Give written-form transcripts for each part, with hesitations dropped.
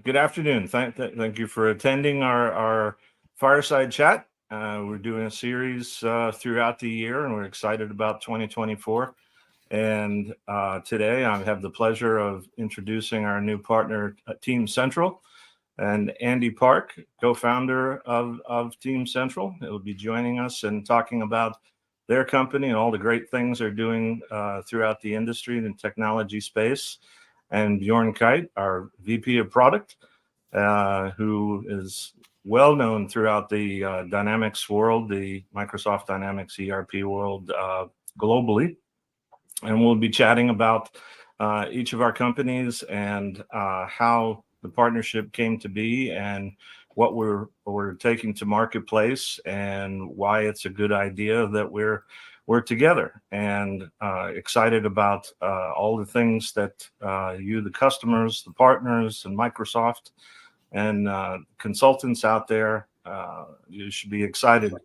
Good afternoon. Thank you for attending our Fireside Chat. We're doing a series throughout the year, and we're excited about 2024. And today I have the pleasure of introducing our new partner, TeamCentral, and Andy Park, co-founder of TeamCentral. He'll be joining us and talking about their company and all the great things they're doing throughout the industry and technology space. And Bjorn Kuijt, our VP of Product, who is well known throughout the Dynamics world, the Microsoft Dynamics ERP world globally. And we'll be chatting about each of our companies and how the partnership came to be and what we're taking to marketplace and why it's a good idea that we're together, and excited about all the things that you, the customers, the partners, and Microsoft and consultants out there, you should be excited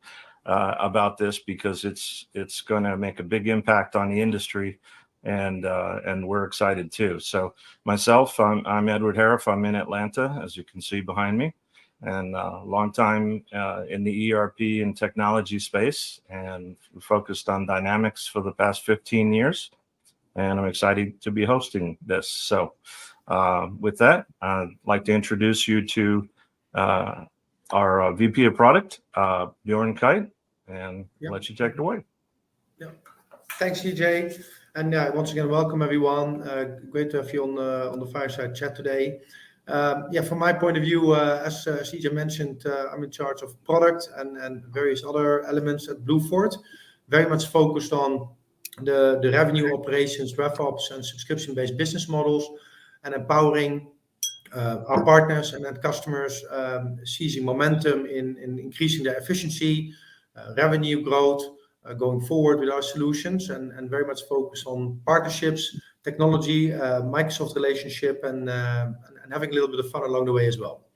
about this, because it's going to make a big impact on the industry, and we're excited too. So myself, I'm Edward Harof. I'm in Atlanta, as you can see behind me, and a long time in the ERP and technology space, and focused on Dynamics for the past 15 years. And I'm excited to be hosting this. So with that, I'd like to introduce you to our VP of Product, Bjorn Kuijt, and let you take it away. Yeah. Thanks, CJ. And once again, welcome everyone. Great to have you on the Fireside Chat today. From my point of view, as CJ mentioned, I'm in charge of product and various other elements at Bluefort, very much focused on the revenue operations, RevOps, and subscription-based business models, and empowering our partners and end customers, seizing momentum in increasing their efficiency, revenue growth, going forward with our solutions, and very much focused on partnerships, technology, Microsoft relationship, and having a little bit of fun along the way as well.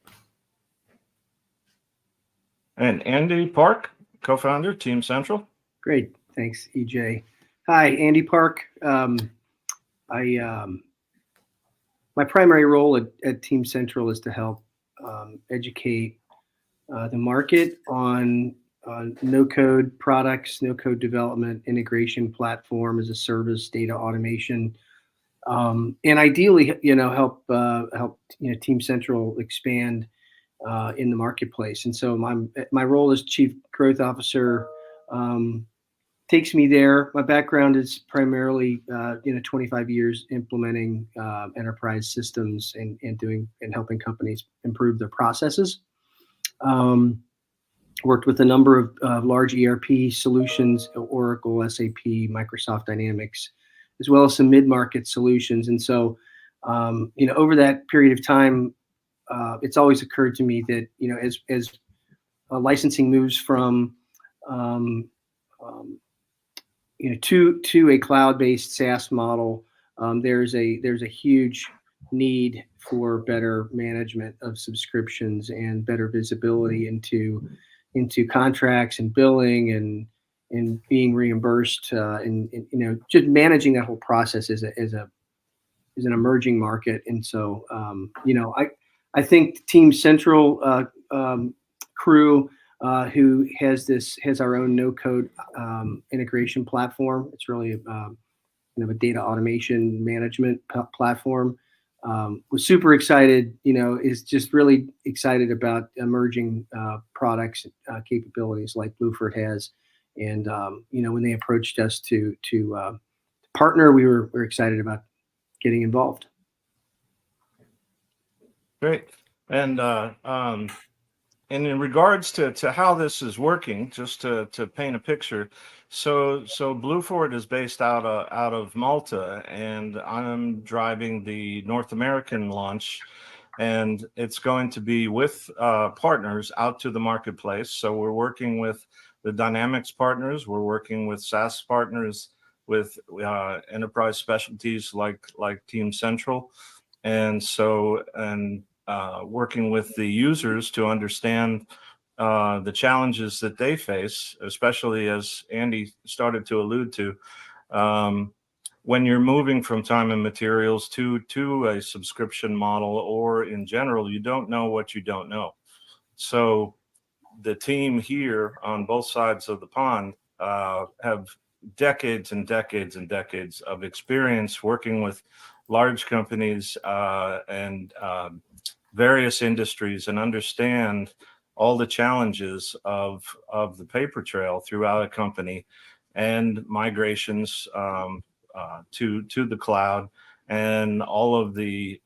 And Andy Park, co-founder, TeamCentral. Great, thanks, EJ. Hi, Andy Park. My primary role at TeamCentral is to help educate the market on no-code products, no-code development, integration platform as a service, data automation, and ideally, help TeamCentral expand in the marketplace. And so my role as Chief Growth Officer takes me there. My background is primarily 25 years implementing enterprise systems and helping companies improve their processes. Worked with a number of large ERP solutions, Oracle, SAP, Microsoft Dynamics, as well as some mid-market solutions. And so, over that period of time, it's always occurred to me that, as licensing moves from to a cloud-based SaaS model, there's a huge need for better management of subscriptions and better visibility into contracts and billing and being reimbursed, and just managing that whole process is an emerging market. And so I think TeamCentral crew, who has our own no-code integration platform. It's really a data automation management platform. Was super excited, is just really excited about emerging products, capabilities like Bluefort has. And, when they approached us to partner, we're excited about getting involved. Great. And in regards to how this is working, just to paint a picture, so Bluefort is based out of Malta, and I'm driving the North American launch, and it's going to be with partners out to the marketplace. So we're working with the Dynamics partners, we're working with SaaS partners, with enterprise specialties like TeamCentral, and working with the users to understand the challenges that they face, especially as Andy started to allude to. when you're moving from time and materials to a subscription model, or in general, you don't know what you don't know. So the team here on both sides of the pond have decades and decades and decades of experience working with large companies and various industries, and understand all the challenges of the paper trail throughout a company, and migrations to the cloud, and all of the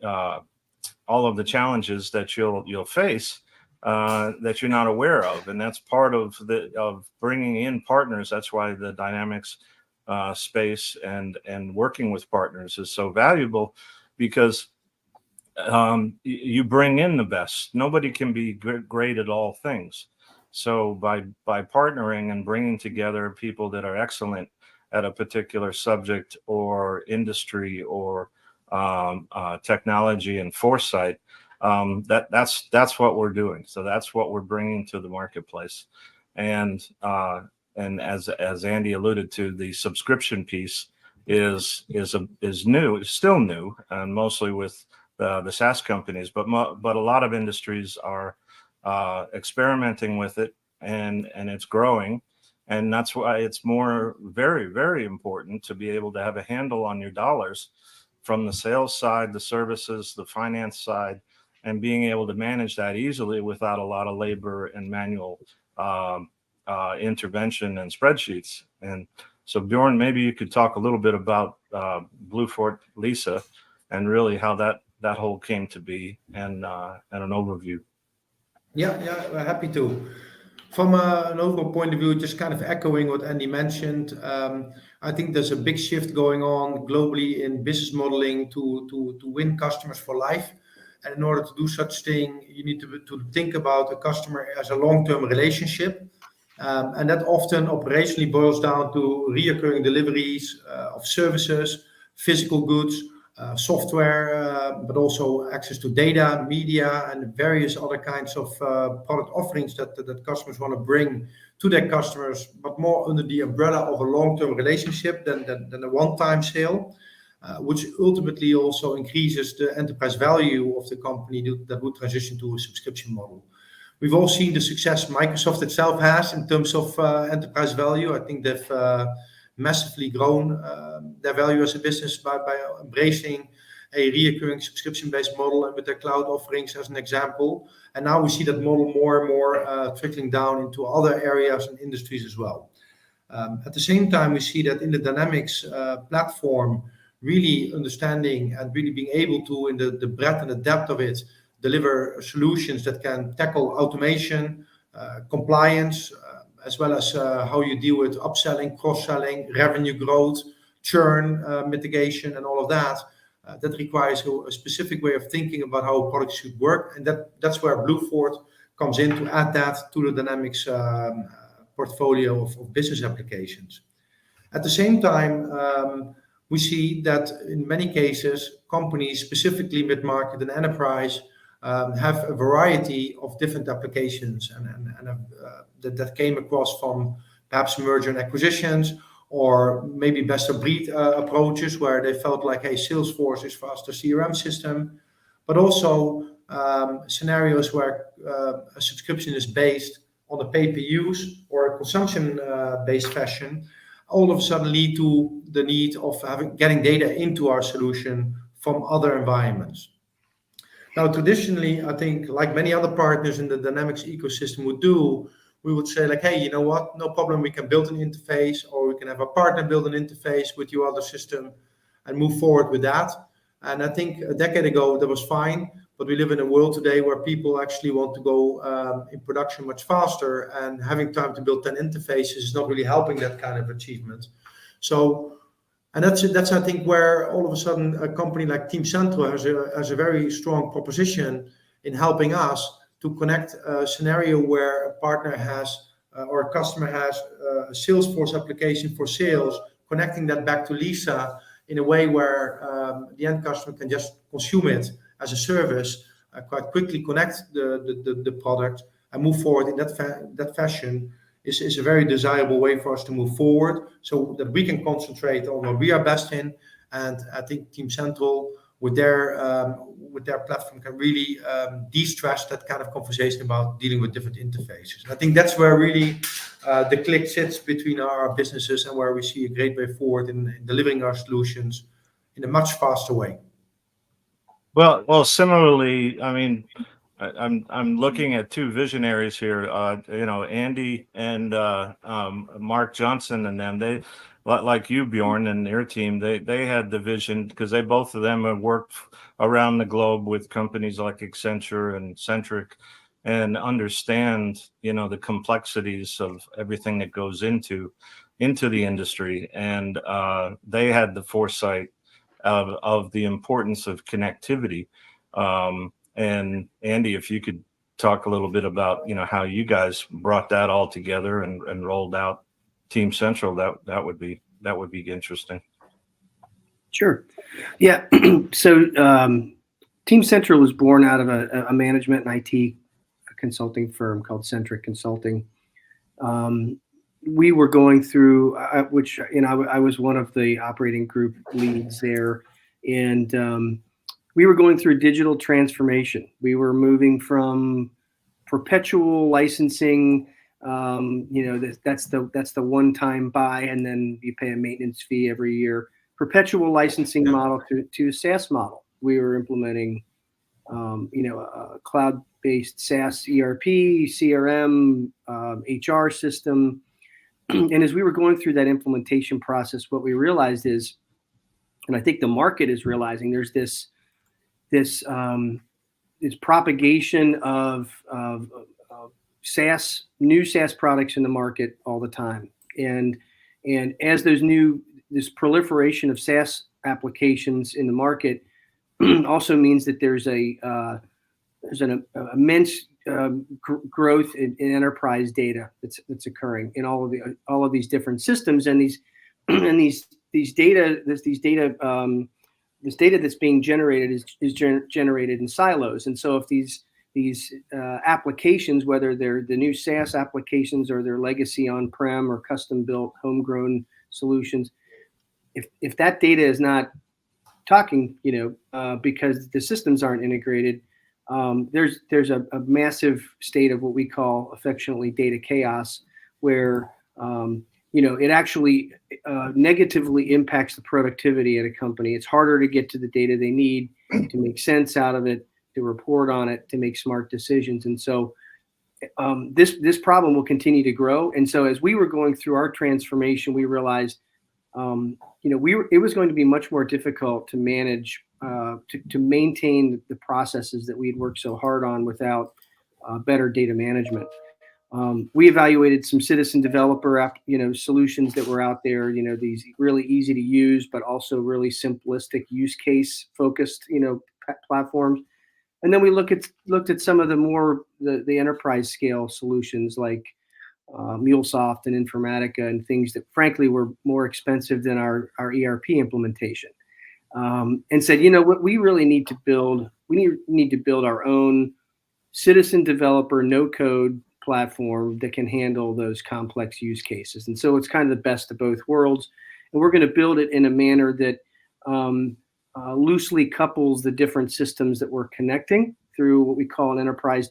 challenges that you'll face that you're not aware of. And that's part of bringing in partners. That's why the Dynamics space and working with partners is so valuable, because you bring in the best. Nobody can be great at all things. So by partnering and bringing together people that are excellent at a particular subject or industry or technology and foresight, that's what we're doing. So that's what we're bringing to the marketplace. And as Andy alluded to, the subscription piece is new. It's still new, and mostly with the SaaS companies, but a lot of industries are experimenting with it, and it's growing. And that's why it's very, very important to be able to have a handle on your dollars from the sales side, the services, the finance side, and being able to manage that easily without a lot of labor and manual intervention and spreadsheets. And so, Bjorn, maybe you could talk a little bit about Bluefort Lisa and really how that whole came to be, and an overview. Yeah, happy to. From an overall point of view, just kind of echoing what Andy mentioned, I think there's a big shift going on globally in business modeling to win customers for life. And in order to do such thing, you need to think about a customer as a long-term relationship. And that often operationally boils down to reoccurring deliveries of services, physical goods, software, but also access to data, media, and various other kinds of product offerings that customers want to bring to their customers, but more under the umbrella of a long-term relationship than a one-time sale, which ultimately also increases the enterprise value of the company that would transition to a subscription model. We've all seen the success Microsoft itself has in terms of enterprise value. I think they've massively grown their value as a business by embracing a reoccurring subscription-based model and with their cloud offerings as an example. And now we see that model more and more trickling down into other areas and industries as well. At the same time, we see that in the Dynamics platform, really understanding and really being able to, in the breadth and the depth of it, deliver solutions that can tackle automation, compliance, as well as how you deal with upselling, cross-selling, revenue growth, churn mitigation, and all of that. That requires a specific way of thinking about how a product should work. And that's where Bluefort comes in to add that to the Dynamics portfolio of business applications. At the same time, we see that in many cases, companies, specifically mid-market and enterprise, have a variety of different applications and that came across from perhaps merger and acquisitions, or maybe best of breed approaches where they felt like, hey, Salesforce is for us the CRM system, but also scenarios where a subscription is based on a pay-per-use or a consumption-based fashion, all of a sudden lead to the need of getting data into our solution from other environments. Now, traditionally, I think like many other partners in the Dynamics ecosystem would do, we would say like, hey, you know what, no problem, we can build an interface, or we can have a partner build an interface with your other system and move forward with that. And I think a decade ago, that was fine, but we live in a world today where people actually want to go in production much faster, and having time to build 10 interfaces is not really helping that kind of achievement. So, and that's I think where all of a sudden a company like TeamCentral has a very strong proposition in helping us to connect a scenario where a partner has or a customer has a Salesforce application for sales, connecting that back to Lisa in a way where the end customer can just consume it as a service, quite quickly connect the product and move forward in that fashion is a very desirable way for us to move forward, so that we can concentrate on what we are best in, And I think TeamCentral with their platform can really de-stress that kind of conversation about dealing with different interfaces. And I think that's where really the click sits between our businesses and where we see a great way forward in delivering our solutions in a much faster way. Well, similarly, I mean, I'm looking at two visionaries here. Andy and Mark Johnson, and them. They, like you, Bjorn, and their team. They had the vision because they both of them have worked around the globe with companies like Accenture and Centric, and understand the complexities of everything that goes into the industry. And they had the foresight of the importance of connectivity. And Andy, if you could talk a little bit about how you guys brought that all together and rolled out TeamCentral, that would be interesting. Sure. Yeah. So TeamCentral was born out of a management and IT consulting firm called Centric Consulting. We were going through, which I was one of the operating group leads there, and we were going through digital transformation. We were moving from perpetual licensing. That's the one-time buy, and then you pay a maintenance fee every year. Perpetual licensing model to a SaaS model. We were implementing, a cloud-based SaaS ERP, CRM, HR system. And as we were going through that implementation process, what we realized is, and I think the market is realizing, there's this propagation of new SaaS products in the market all the time, and as this proliferation of SaaS applications in the market also means that there's an immense growth in enterprise data that's occurring in all of these different systems, and this data that's being generated is generated in silos. And so if these applications, whether they're the new SaaS applications or they're legacy on-prem or custom-built homegrown solutions, if that data is not talking, because the systems aren't integrated, there's a massive state of what we call affectionately data chaos, where it actually negatively impacts the productivity at a company. It's harder to get to the data they need to make sense out of it, to report on it, to make smart decisions. And so this problem will continue to grow. And so as we were going through our transformation, we realized it was going to be much more difficult to manage, to maintain the processes that we'd worked so hard on without better data management. We evaluated some citizen developer solutions that were out there, these really easy to use, but also really simplistic use case focused, platforms. And then we looked at some of the enterprise scale solutions like MuleSoft and Informatica, and things that frankly were more expensive than our ERP implementation, and said, what we really need to build, we need to build our own citizen developer no code platform that can handle those complex use cases. And so it's kind of the best of both worlds, and we're going to build it in a manner that loosely couples the different systems that we're connecting through what we call an enterprise,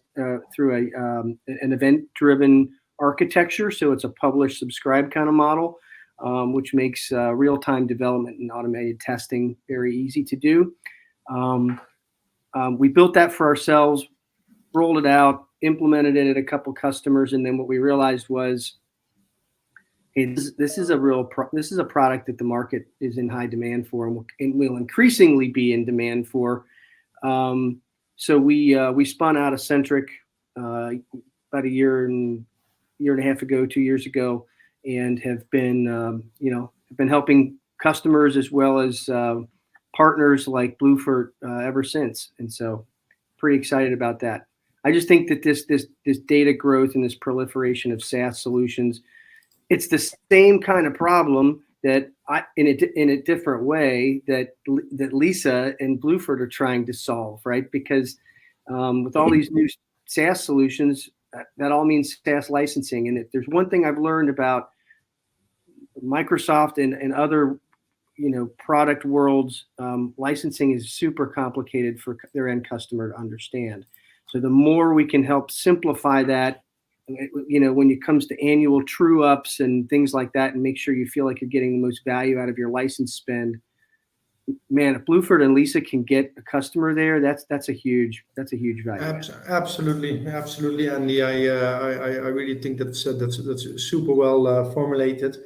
through an event-driven architecture. So it's a publish subscribe kind of model, which makes real-time development and automated testing very easy to do. We built that for ourselves, rolled it out, implemented it at a couple customers, and then what we realized was, hey, this is a product that the market is in high demand for, and will increasingly be in demand for. So we spun out of Centric about a year and a half ago, 2 years ago, and have been helping customers as well as partners like Bluefort ever since. And so pretty excited about that. I just think that this data growth and this proliferation of SaaS solutions, it's the same kind of problem that in a different way that Lisa and Bluefort are trying to solve, right? Because with all these new SaaS solutions, that all means SaaS licensing. And if there's one thing I've learned about Microsoft and other product worlds, licensing is super complicated for their end customer to understand. So the more we can help simplify that, when it comes to annual true ups and things like that, and make sure you feel like you're getting the most value out of your license spend, man, if Bluefort and Lisa can get a customer there, that's a huge value. Absolutely, Andy. I really think that's super well formulated.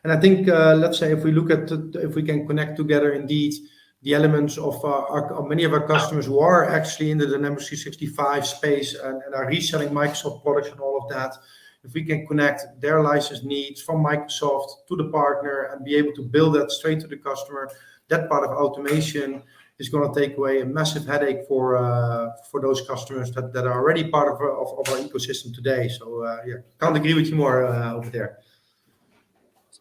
And I think, let's say, if we look at if we can connect together indeed the elements of many of our customers who are actually in the Dynamics 365 space and are reselling Microsoft products and all of that, if we can connect their license needs from Microsoft to the partner and be able to build that straight to the customer, that part of automation is going to take away a massive headache for those customers that are already part of our ecosystem today. So can't agree with you more over there.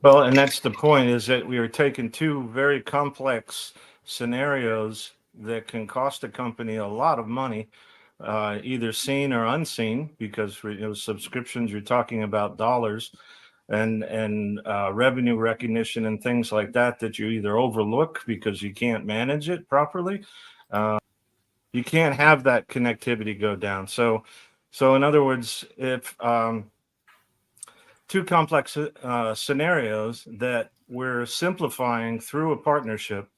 Well, and that's the point, is that we are taking two very complex scenarios that can cost a company a lot of money, either seen or unseen, because for subscriptions, you're talking about dollars and revenue recognition and things like that you either overlook because you can't manage it properly. You can't have that connectivity go down. So in other words, if two complex scenarios that we're simplifying through a partnership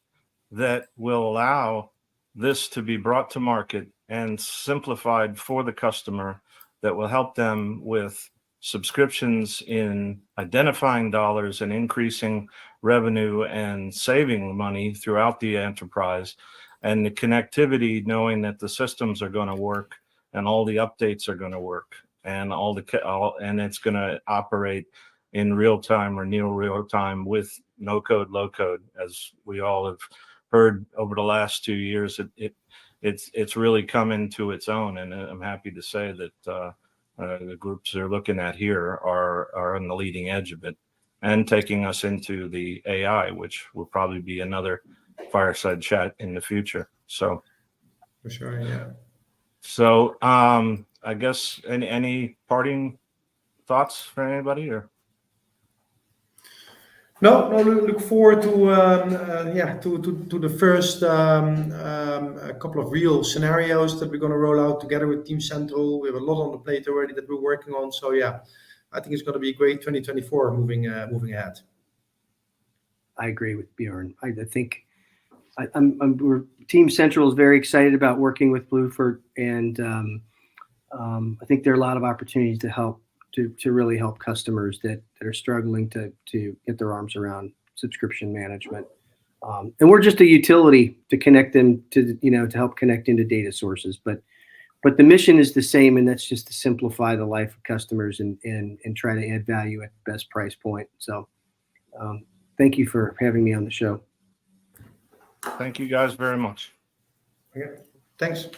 that will allow this to be brought to market and simplified for the customer, that will help them with subscriptions in identifying dollars and increasing revenue and saving money throughout the enterprise, and the connectivity, knowing that the systems are going to work and all the updates are going to work and and it's going to operate in real time or near real time with no code, low code, as we all have heard over the last 2 years. It's really come into its own, and I'm happy to say that the groups they're looking at here are on the leading edge of it, and taking us into the AI, which will probably be another fireside chat in the future. So for sure, yeah. So I guess any parting thoughts for anybody, or? No. Look forward to the first couple of real scenarios that we're going to roll out together with TeamCentral. We have a lot on the plate already that we're working on. So yeah, I think it's going to be a great 2024 moving ahead. I agree with Bjorn. I think TeamCentral is very excited about working with Bluefort, and I think there are a lot of opportunities to really help customers that are struggling to get their arms around subscription management. And we're just a utility to connect them to help connect into data sources. But the mission is the same, and that's just to simplify the life of customers and try to add value at the best price point. So thank you for having me on the show. Thank you guys very much. Okay. Thanks.